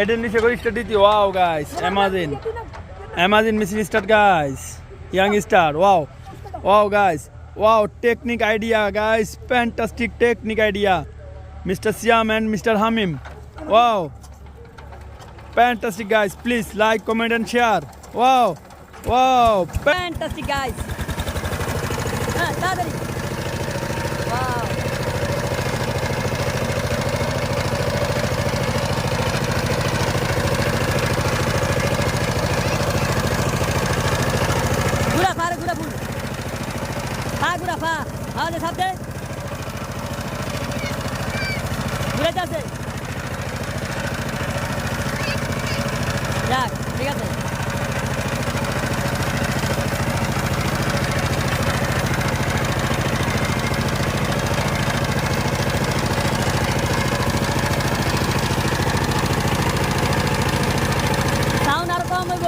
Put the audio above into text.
এটার নিচে করে স্টার্ট দিতে wow guys amazing machine start guys young star wow wow guys wow technique idea guys fantastic technique idea mister Siam and mister Hamim wow fantastic guys please like comment and share wow wow Fantastic guys. তাড়াতাড়ি। Wow. ঘুরা পা রে, ঘুরা ফুল। পা ঘুরা পা। আওয়াজে চাপ দে। ঘুরে যাচ্ছে। যাক, ঠিক আছে। সাউন্ড আরো কম হইব।